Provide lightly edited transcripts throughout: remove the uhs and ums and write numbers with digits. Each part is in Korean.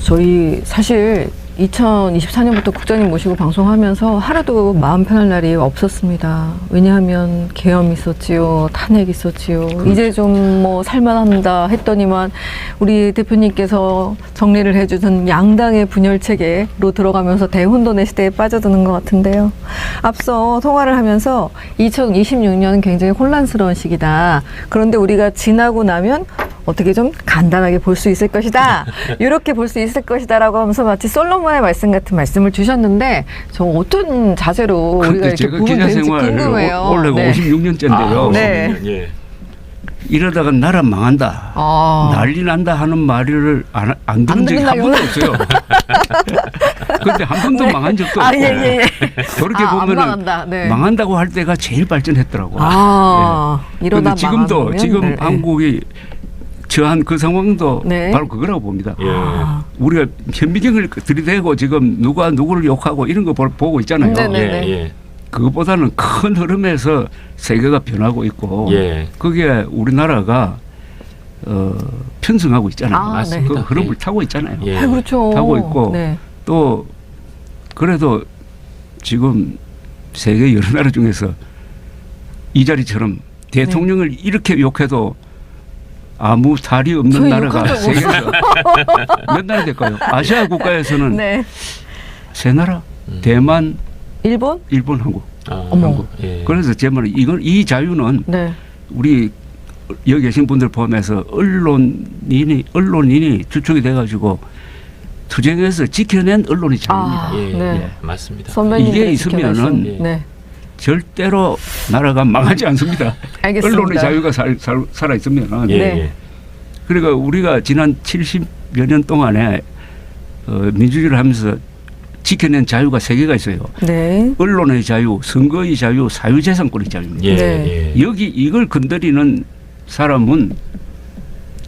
저희 사실 2024년부터 국장님 모시고 방송하면서 하루도 마음 편할 날이 없었습니다. 왜냐하면 계엄 있었지요, 탄핵 있었지요. 그렇죠. 이제 좀 뭐 살만한다 했더니만 우리 대표님께서 정리를 해주신 양당의 분열 체계로 들어가면서 대혼돈의 시대에 빠져드는 것 같은데요. 앞서 통화를 하면서 2026년은 굉장히 혼란스러운 시기다. 그런데 우리가 지나고 나면 어떻게 좀 간단하게 볼 수 있을 것이다. 이렇게 볼 수 있을 것이다라고 하면서 마치 솔로몬의 말씀 같은 말씀을 주셨는데 저 어떤 자세로 우리가 이렇게 제가 보면 기자 되는지 생활 궁금해요. 올해가 네. 56년째인데요. 네. 예. 이러다가 나라 망한다. 난리 난다 하는 말을 안 들은 적이 한 번도 없어요. 근데 한 번도 망한 적도 없고. 예. 그렇게 안 보면은 망한다. 네. 망한다고 할 때가 제일 발전했더라고요. 이러다 그런데 지금도 망하면, 지금 네. 한국이 처한 그 상황도 네. 바로 그거라고 봅니다. 예. 우리가 현미경을 들이대고 지금 누가 누구를 욕하고 이런 거 보고 있잖아요. 네네. 예. 그것보다는 큰 흐름에서 세계가 변하고 있고 예. 그게 우리나라가 편승하고 있잖아요. 맞습니다. 그 흐름을 예. 타고 있잖아요. 예. 그렇죠. 타고 있고 네. 또 그래도 지금 세계 여러 나라 중에서 이 자리처럼 대통령을 이렇게 욕해도 아무 탈이 없는 저희 나라가 욕한 적 세계에서 몇 나라 될까요? 아시아 국가에서는 네. 세 나라, 대만, 일본? 일본, 한국. 어머. 한국. 예. 그래서 제 말은 이 자유는 네. 우리 여기 계신 분들 포함해서 언론인이 주축이 돼가지고 투쟁해서 지켜낸 언론이 자유입니다. 예. 네. 예. 맞습니다. 선배님들이 이게 있으면은 지켜내신, 네. 절대로 나라가 망하지 않습니다. 알겠습니다. 언론의 자유가 살아 있으면. 예. 네. 예. 그러니까 우리가 지난 70여 년 동안에 민주주의를 하면서 지켜낸 자유가 세 개가 있어요. 네. 언론의 자유, 선거의 자유, 사유재산권의 자유입니다. 예. 네. 예. 여기 이걸 건드리는 사람은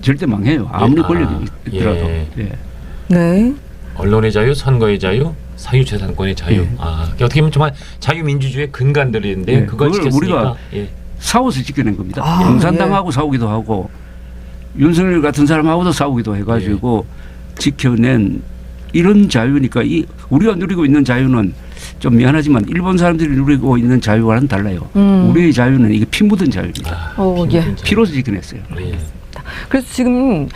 절대 망해요. 아무리 예. 권력이 있더라도. 예. 예. 네. 언론의 자유, 선거의 자유, 사유재산권의 자유. 예. 어떻게 보면 정말 자유민주주의의 근간들인데 예. 그걸 그걸 지켰으니까. 우리가 예. 싸워서 지켜낸 겁니다. 아, 공산당하고 싸우기도 하고 윤석열 같은 사람하고도 싸우기도 해가지고 지켜낸 이런 자유니까 우리가 누리고 있는 자유는 좀 미안하지만 일본 사람들이 누리고 있는 자유와는 달라요. 우리의 자유는 이게 피 묻은 자유입니다. 예. 피로서 지켜냈어요. 예. 그래서 지금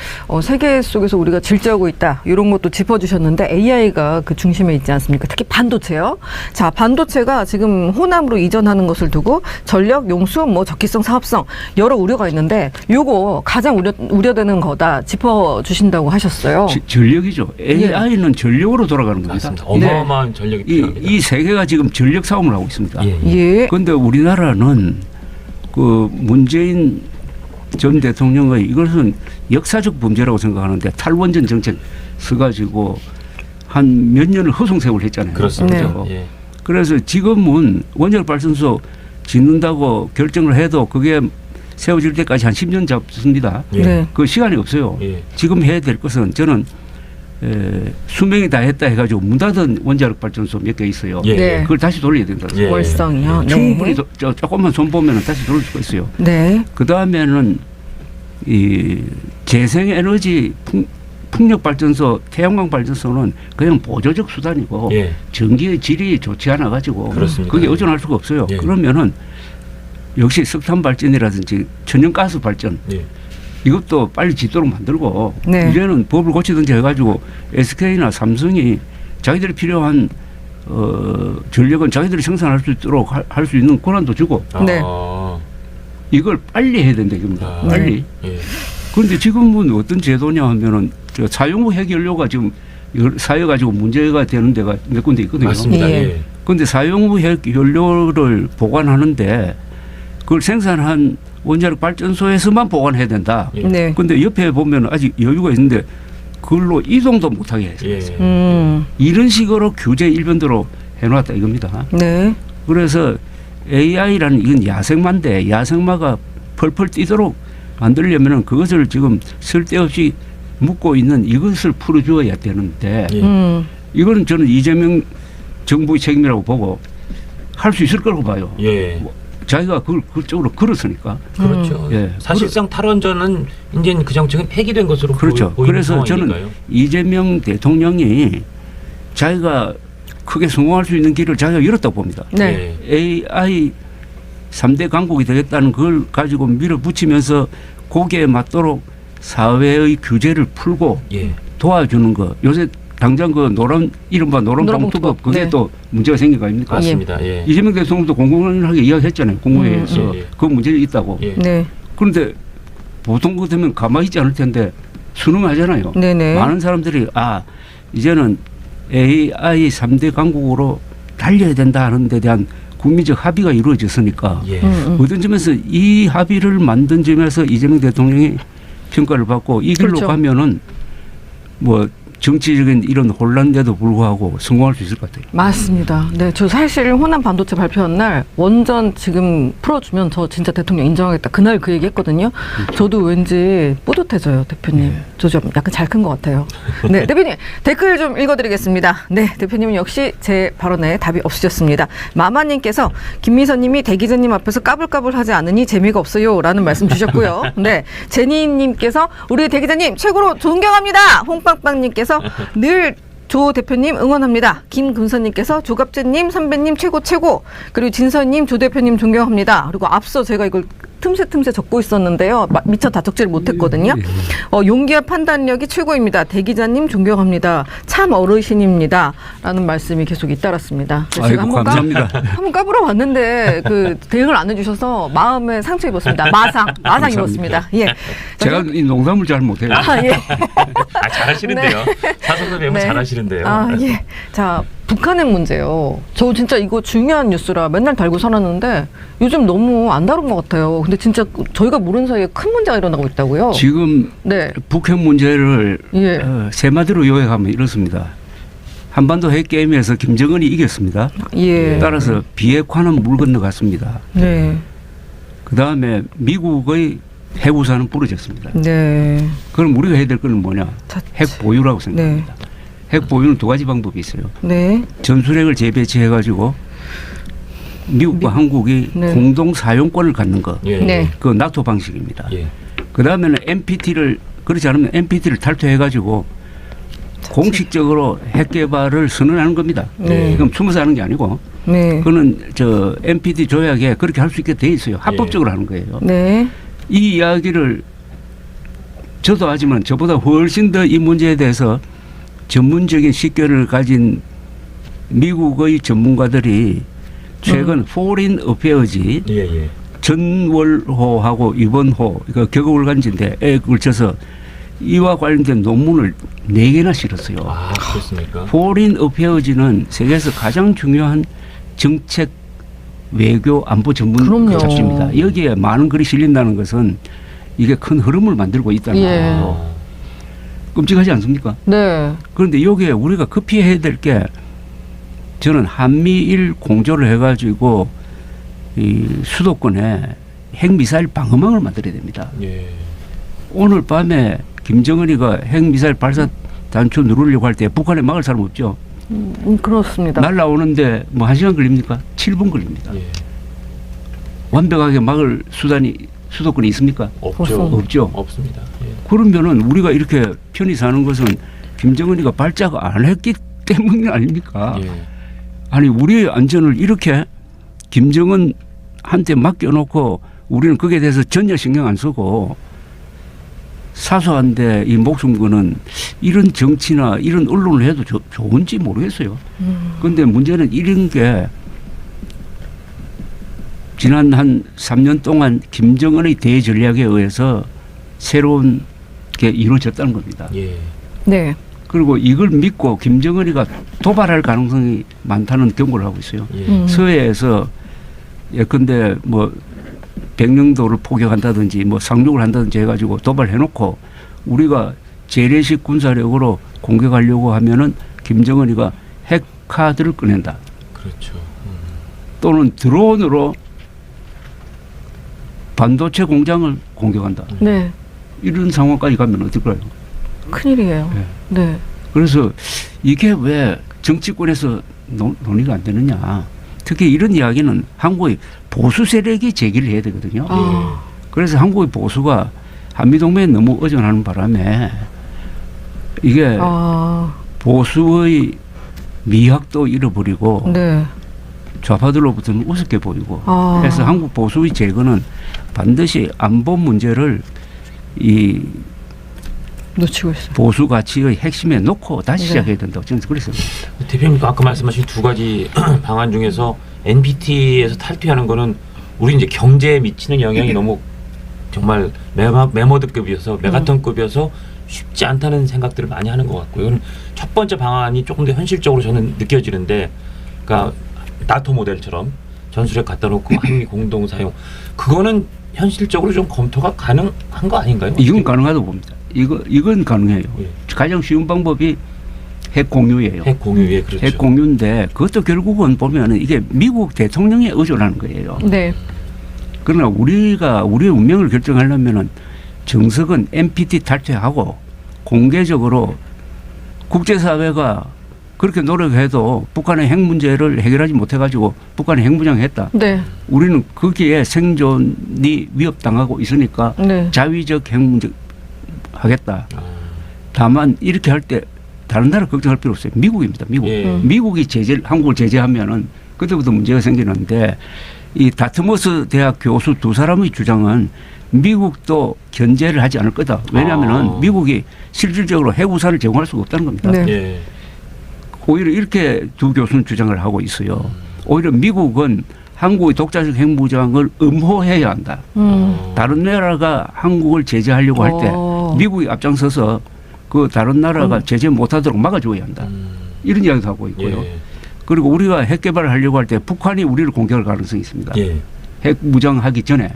세계 속에서 우리가 질주하고 있다 이런 것도 짚어주셨는데 AI가 그 중심에 있지 않습니까? 특히 반도체요. 자, 반도체가 지금 호남으로 이전하는 것을 두고 전력, 용수, 뭐 적기성, 사업성 여러 우려가 있는데 요거 가장 우려되는 거다 짚어주신다고 하셨어요. 전력이죠. AI는 전력으로 돌아가는 겁니다. 맞습니다. 어마어마한 전력이 필요합니다. 이 세계가 지금 전력 싸움을 하고 있습니다. 예. 예. 그런데 우리나라는 그 문재인 전 대통령의 이것은 역사적 문제라고 생각하는데 탈원전 정책 써가지고 한 몇 년을 허송세월 했잖아요. 그렇습니다. 그죠? 예. 그래서 지금은 원자력 발전소 짓는다고 결정을 해도 그게 세워질 때까지 한 10년 잡습니다. 예. 네. 그 시간이 없어요. 예. 지금 해야 될 것은 저는 수명이 다 했다 해가지고 문 닫은 원자력 발전소 몇 개 있어요. 예. 네. 그걸 다시 돌려야 된다. 예. 월성이요. 충분히 네. 조금만 손 보면 다시 돌릴 수가 있어요. 네. 그 다음에는 이 재생에너지 풍력 발전소, 태양광 발전소는 그냥 보조적 수단이고 예. 전기의 질이 좋지 않아 가지고 그렇습니다. 그게 의존할 수가 없어요. 예. 그러면은 역시 석탄 발전이라든지 천연가스 발전 예. 이것도 빨리 짓도록 만들고 네. 이제는 법을 고치든지 해가지고 SK나 삼성이 자기들이 필요한 전력은 자기들이 생산할 수 있도록 할 수 있는 권한도 주고 네. 이걸 빨리 해야 된다 이겁니다. 빨리. 예. 그런데 지금은 어떤 제도냐 하면은 사용 후 핵연료가 지금 쌓여가지고 문제가 되는 데가 몇 군데 있거든요. 맞습니다. 예. 예. 그런데 사용 후 핵연료를 보관하는데 그걸 생산한 원자력 발전소에서만 보관해야 된다. 예. 네. 그런데 옆에 보면 아직 여유가 있는데 그걸로 이동도 못하게 했어요. 예. 이런 식으로 규제 일변도로 해놨다 이겁니다. 네. 그래서 AI라는 이건 야생마인데 야생마가 펄펄 뛰도록 만들려면은 그것을 지금 쓸데없이 묻고 있는 이것을 풀어주어야 되는데 예. 이거는 저는 이재명 정부의 책임이라고 보고 할 수 있을 거라고 봐요. 예. 자기가 그걸 그쪽으로 걸었으니까. 그렇죠. 예. 사실상 탈원전은 이제 그 정책은 폐기된 것으로 그렇죠. 보이는 그래서 저는 상황이니까요. 이재명 대통령이 자기가 크게 성공할 수 있는 길을 자기가 열었다고 봅니다. 네. AI 3대 강국이 되겠다는 걸 가지고 밀어붙이면서 거기에 맞도록 사회의 규제를 풀고 예. 도와주는 거. 요새 당장 그 이른바 노란봉투법 그게 네. 또 문제가 생긴 거 아닙니까? 맞습니다. 예. 이재명 대통령도 공공연하게 이야기했잖아요. 공공회의에서 예. 그 문제가 있다고. 예. 네. 그런데 보통 같으면 가만히 있지 않을 텐데 순응하잖아요. 네네. 많은 사람들이 이제는 AI 3대 강국으로 달려야 된다 하는 데 대한 국민적 합의가 이루어졌으니까 예. 어떤 점에서 이 합의를 만든 점에서 이재명 대통령이 평가를 받고 이 길로 그렇죠. 가면은 뭐 정치적인 이런 혼란에도 불구하고 성공할 수 있을 것 같아요. 맞습니다. 네, 저 사실 호남 반도체 발표한 날 원전 지금 풀어주면 저 진짜 대통령 인정하겠다. 그날 그 얘기했거든요. 저도 왠지 뿌듯해져요, 대표님. 저 좀 약간 잘 큰 것 같아요. 네, 대표님 댓글 좀 읽어드리겠습니다. 네, 대표님은 역시 제 발언에 답이 없으셨습니다. 마마님께서 김미선님이 대기자님 앞에서 까불까불하지 않으니 재미가 없어요라는 말씀 주셨고요. 네, 제니님께서 우리 대기자님 최고로 존경합니다. 홍빵빵님께서 늘 조 대표님 응원합니다. 김금선님께서 조갑재님 선배님 최고. 그리고 진서님 조 대표님 존경합니다. 그리고 앞서 제가 이걸 틈새 적고 있었는데요. 미처 다 적지를 못했거든요. 용기와 판단력이 최고입니다. 대기자님 존경합니다. 참 어르신입니다. 라는 말씀이 계속 잇따랐습니다. 아이고 감사합니다. 한번 까불어 봤는데 그 대응을 안 해주셔서 마음에 상처 입었습니다. 마상 입었습니다. 예. 제가 이 농담을 잘 못해요. 예. 잘하시는데요. 사선도 배우면 네. 잘하시는데요. 예. 자, 북한의 문제요. 저 진짜 이거 중요한 뉴스라 맨날 달고 살았는데 요즘 너무 안 다룬 것 같아요. 근데 진짜 저희가 모르는 사이에 큰 문제가 일어나고 있다고요. 지금 네. 북핵 문제를 예. 세 마디로 요약하면 이렇습니다. 한반도 핵 게임에서 김정은이 이겼습니다. 예. 따라서 비핵화는 물 건너갔습니다. 네. 그 다음에 미국의 핵우산은 부러졌습니다. 네. 그럼 우리가 해야 될 건 뭐냐? 핵 보유라고 생각합니다. 핵 보유는 두 가지 방법이 있어요. 네. 전술핵을 재배치해가지고 미국과 한국이 네. 공동 사용권을 갖는 거. 예. 네. 그 나토 방식입니다. 예. 그 다음에는 NPT를 그렇지 않으면 NPT를 탈퇴해가지고 공식적으로 핵 개발을 선언하는 겁니다. 네. 그럼 숨어서 하는 게 아니고 네. 그거는 저 NPT 조약에 그렇게 할 수 있게 돼 있어요. 합법적으로 하는 거예요. 네. 이 이야기를 저도 하지만 저보다 훨씬 더 이 문제에 대해서 전문적인 식견을 가진 미국의 전문가들이 최근 Foreign Affairs 예. 전월호하고 이번호 그 격월간지인데에 걸쳐서 이와 관련된 논문을 4개나 실었어요. 아, 그렇습니까? Foreign Affairs는 세계에서 가장 중요한 정책 외교 안보 전문 그럼요. 잡지입니다. 여기에 많은 글이 실린다는 것은 이게 큰 흐름을 만들고 있다는 예. 거예요. 끔찍하지 않습니까? 네. 그런데 여기에 우리가 급히 해야 될 게 저는 한미일 공조를 해가지고 이 수도권에 핵미사일 방어망을 만들어야 됩니다. 예. 오늘 밤에 김정은이가 핵미사일 발사 단추 누르려고 할 때 북한에 막을 사람 없죠. 그렇습니다. 날라오는데 뭐 1시간 걸립니까? 7분 걸립니다. 예. 완벽하게 막을 수단이 수도권에 있습니까? 없죠. 없죠. 없습니다. 예. 그러면은 우리가 이렇게 편히 사는 것은 김정은이가 발작 안 했기 때문 아닙니까? 예. 아니 우리의 안전을 이렇게 김정은한테 맡겨놓고 우리는 거기에 대해서 전혀 신경 안 쓰고 사소한데 이 목숨 거는 이런 정치나 이런 언론을 해도 좋은지 모르겠어요. 그런데 문제는 이런 게 지난 한 3년 동안 김정은의 대전략에 의해서 새로운 게 이루어졌다는 겁니다. 예. 네. 그리고 이걸 믿고 김정은이가 도발할 가능성이 많다는 경고를 하고 있어요. 예. 서해에서 예컨대 뭐 백령도를 포격한다든지 뭐 상륙을 한다든지 해가지고 도발해놓고 우리가 재래식 군사력으로 공격하려고 하면은 김정은이가 핵 카드를 꺼낸다. 그렇죠. 또는 드론으로 반도체 공장을 공격한다. 네. 이런 상황까지 가면 어떨까요? 큰일이에요. 네. 그래서 이게 왜 정치권에서 논의가 안 되느냐. 특히 이런 이야기는 한국의 보수 세력이 제기를 해야 되거든요. 아. 그래서 한국의 보수가 한미동맹에 너무 의존하는 바람에 이게 아. 보수의 미학도 잃어버리고 네. 좌파들로부터는 우습게 보이고 아. 그래서 한국 보수의 제거는 반드시 안보 문제를 이 놓치고 있어요. 보수 가치의 핵심에 놓고 다시 네. 시작해야 된다고 저는 그랬습니다. 대표님 아까 말씀하신 두 가지 방안 중에서 NPT에서 탈퇴하는 거는 우리 이제 경제에 미치는 영향이 너무 정말 메모드급이어서 메가톤급이어서 쉽지 않다는 생각들을 많이 하는 것 같고요. 이건 첫 번째 방안이 조금 더 현실적으로 저는 느껴지는데, 그러니까 나토 모델처럼 전술핵 갖다 놓고 한미 공동 사용, 그거는 현실적으로 좀 검토가 가능한 거 아닌가요? 이건 가능하다고 봅니다. 이건 가능해요. 예. 가장 쉬운 방법이 핵 공유예요. 핵 공유에 그렇죠. 핵 공유인데 그것도 결국은 보면은 이게 미국 대통령에 의존하는 거예요. 네. 그러나 우리가 우리의 운명을 결정하려면은 정석은 NPT 탈퇴하고 공개적으로 국제사회가 그렇게 노력해도 북한의 핵 문제를 해결하지 못해가지고 북한이 핵무장했다. 네. 우리는 거기에 생존이 위협당하고 있으니까 네. 자위적 핵무장 하겠다. 아, 다만 이렇게 할 때 다른 나라 걱정할 필요 없어요. 미국입니다. 미국. 예. 미국이 한국을 제재하면은 그때부터 문제가 생기는데 이 다트머스 대학 교수 두 사람의 주장은 미국도 견제를 하지 않을 거다. 왜냐하면은 아. 미국이 실질적으로 핵우산을 제공할 수가 없다는 겁니다. 네. 예. 오히려 이렇게 두 교수는 주장을 하고 있어요. 오히려 미국은 한국의 독자적 핵무장을 엄호해야 한다. 다른 나라가 한국을 제재하려고 할 때 어. 미국이 앞장서서 그 다른 나라가 제재 못하도록 막아줘야 한다. 이런 이야기도 하고 있고요. 예. 그리고 우리가 핵 개발을 하려고 할 때 북한이 우리를 공격할 가능성이 있습니다. 예. 핵 무장하기 전에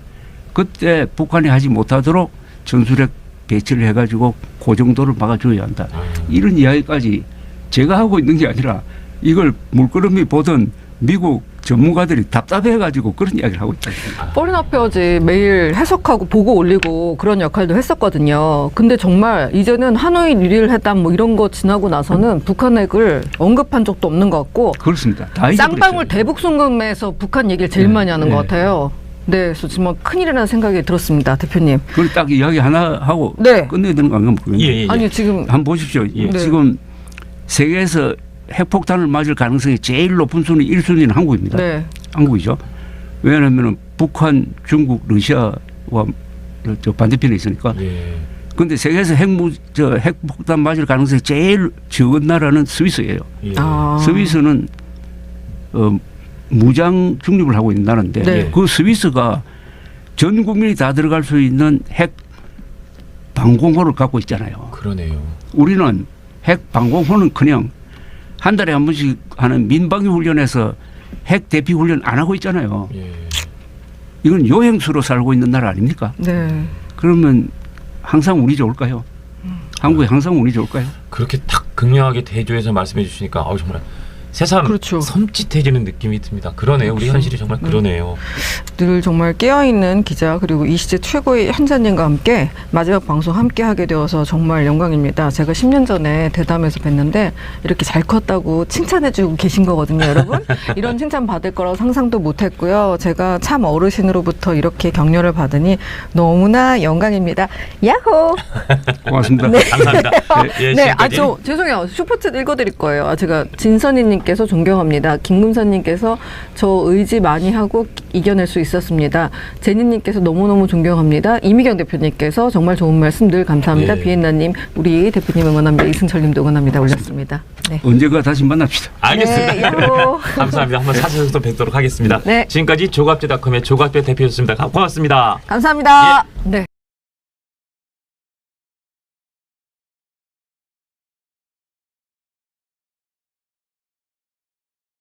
그때 북한이 하지 못하도록 전술핵 배치를 해가지고 그 정도를 막아줘야 한다. 이런 이야기까지 제가 하고 있는 게 아니라 이걸 물끄러미 보던 미국 전문가들이 답답해가지고 그런 이야기를 하고 있다. 뻘리나페어지 매일 해석하고 보고 올리고 그런 역할도 했었거든요. 근데 정말 이제는 하노이 일일 회담 뭐 이런 거 지나고 나서는 북한 핵을 언급한 적도 없는 것 같고 그렇습니다. 다 쌍방울 잊어버렸어요. 대북 송금에서 북한 얘기를 제일 네, 많이 하는 네. 것 같아요. 네, 그래서 정말 큰일이라는 생각이 들었습니다, 대표님. 그걸 딱 이야기 하나 하고 네. 끝내야 되는 거 아닌가 모르겠네요. 예. 예. 아니 지금 한번 보십시오. 예. 네. 지금 세계에서 핵폭탄을 맞을 가능성이 제일 높은 순위 1순위는 한국입니다. 네, 한국이죠. 왜냐하면 북한, 중국, 러시아와 저 반대편에 있으니까. 예. 그런데 세계에서 핵폭탄 맞을 가능성이 제일 적은 나라는 스위스예요. 예. 아, 스위스는 무장 중립을 하고 있는 나라인데 네. 그 스위스가 전 국민이 다 들어갈 수 있는 핵 방공호를 갖고 있잖아요. 그러네요. 우리는 핵 방공호는 그냥 한 달에 한 번씩 하는 민방위 훈련에서 핵 대피 훈련 안 하고 있잖아요. 예. 이건 요행수로 살고 있는 나라 아닙니까? 네. 그러면 항상 운이 좋을까요? 한국이 항상 운이 좋을까요? 그렇게 딱 극명하게 대조해서 말씀해 주시니까 정말 새삼 그렇죠. 섬찟해지는 느낌이 듭니다. 그러네요. 우리 현실이 정말 그러네요. 늘 정말 깨어있는 기자 그리고 이 시대 최고의 현자님과 함께 마지막 방송 함께 하게 되어서 정말 영광입니다. 제가 10년 전에 대담에서 뵀는데 이렇게 잘 컸다고 칭찬해주고 계신 거거든요, 여러분. 이런 칭찬 받을 거라고 상상도 못했고요. 제가 참 어르신으로부터 이렇게 격려를 받으니 너무나 영광입니다. 야호! 고맙습니다. 감사합니다. 예, 네, 지금까지 저 죄송해요. 슈퍼챗 읽어드릴 거예요. 제가 진선희님께서 존경합니다. 김금선님께서 저 의지 많이 하고 이겨낼 수 있었습니다. 제니님께서 너무너무 존경합니다. 이미경 대표님께서 정말 좋은 말씀 늘 감사합니다. 예. 비엔나님, 우리 대표님 응원합니다. 이승철님도 응원합니다. 올렸습니다. 네. 언제가 다시 만납시다. 알겠습니다. 네, 야호. 감사합니다. 한번 사진에서 뵙도록 하겠습니다. 네. 지금까지 조갑제닷컴의 조갑제 대표였습니다. 고맙습니다. 감사합니다. 네.